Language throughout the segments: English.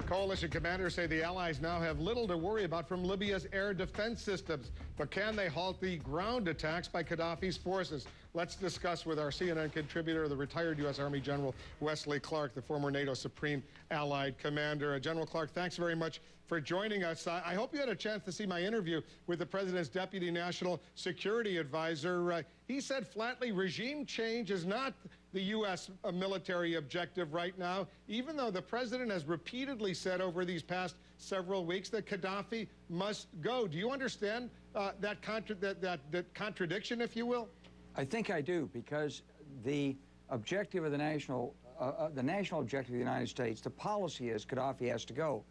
Coalition commanders say the Allies now have little to worry about from Libya's air defense systems. But can they halt the ground attacks by Gadhafi's forces? Let's discuss with our CNN contributor, the retired U.S. Army General Wesley Clark, the former NATO Supreme Allied Commander. General Clark, thanks very much for joining us. I hope you had a chance to see my interview with the President's Deputy National Security Advisor. He said flatly, regime change is not the U.S. military objective right now, even though the President has repeatedly said over these past several weeks that Gadhafi must go. Do you understand that contradiction, if you will? I think I do, because the objective of the national objective of the United States, the policy is Gadhafi has to go.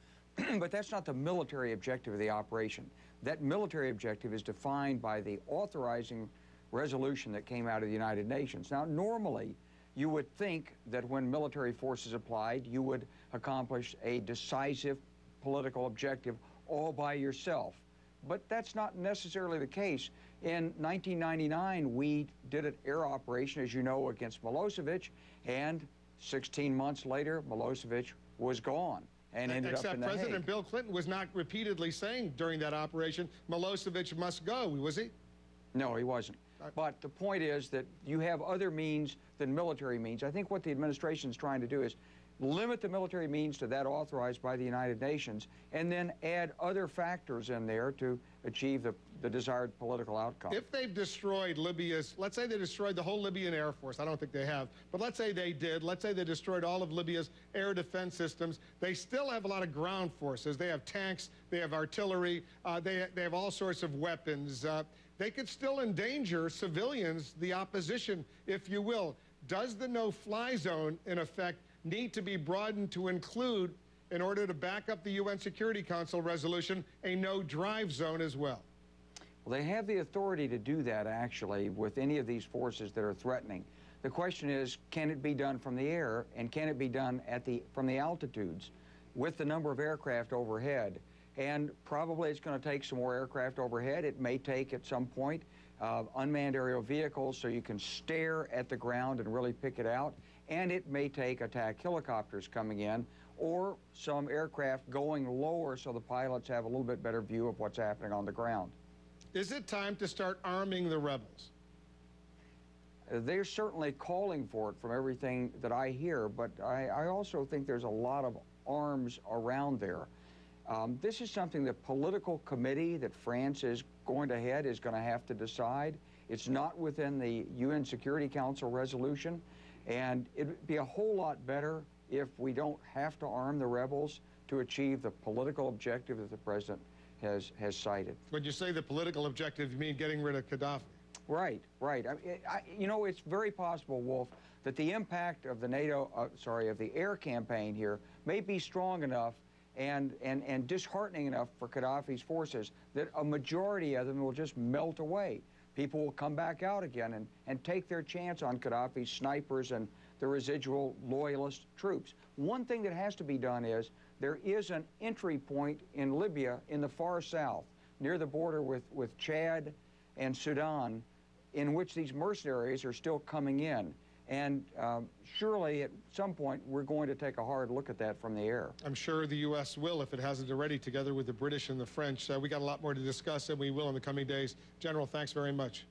But that's not the military objective of the operation. That military objective is defined by the authorizing resolution that came out of the United Nations. Now, normally, you would think that when military forces applied, you would accomplish a decisive political objective all by yourself. But that's not necessarily the case. In 1999, we did an air operation, as you know, against Milosevic, and 16 months later, Milosevic was gone and ended up in The Hague. President Bill Clinton was not repeatedly saying during that operation, Milosevic must go, was he? No, he wasn't. But the point is that you have other means than military means. I think what the administration is trying to do is limit the military means to that authorized by the United Nations, and then add other factors in there to achieve the desired political outcome. If they've destroyed Libya's, let's say they destroyed the whole Libyan Air Force, I don't think they have, but let's say they did, let's say they destroyed all of Libya's air defense systems, they still have a lot of ground forces. They have tanks, they have artillery, they have all sorts of weapons. They could still endanger civilians, the opposition, if you will. Does the no-fly zone, in effect, need to be broadened to include, in order to back up the UN Security Council resolution, a no-drive zone as well? Well, they have the authority to do that, actually, with any of these forces that are threatening. The question is, can it be done from the air, and can it be done from the altitudes with the number of aircraft overhead? And probably it's going to take some more aircraft overhead. It may take, at some point, unmanned aerial vehicles so you can stare at the ground and really pick it out. And it may take attack helicopters coming in, or some aircraft going lower so the pilots have a little bit better view of what's happening on the ground. Is it time to start arming the rebels? They're certainly calling for it from everything that I hear, but I also think there's a lot of arms around there. This is something the political committee that France is going to head is going to have to decide. It's not within the UN Security Council resolution, and it'd be a whole lot better if we don't have to arm the rebels to achieve the political objective that the president has cited. When you say the political objective, you mean getting rid of Gadhafi? Right, right. You know, it's very possible, Wolf, that the impact of the of the air campaign here may be strong enough and disheartening enough for Gadhafi's forces that a majority of them will just melt away. People will come back out again and take their chance on Gadhafi's snipers and the residual loyalist troops. One thing that has to be done is there is an entry point in Libya in the far south, near the border with Chad and Sudan, in which these mercenaries are still coming in. And surely at some point we're going to take a hard look at that from the air. I'm sure the U.S. will, if it hasn't already, together with the British and the French. We got a lot more to discuss, and we will in the coming days. General, thanks very much.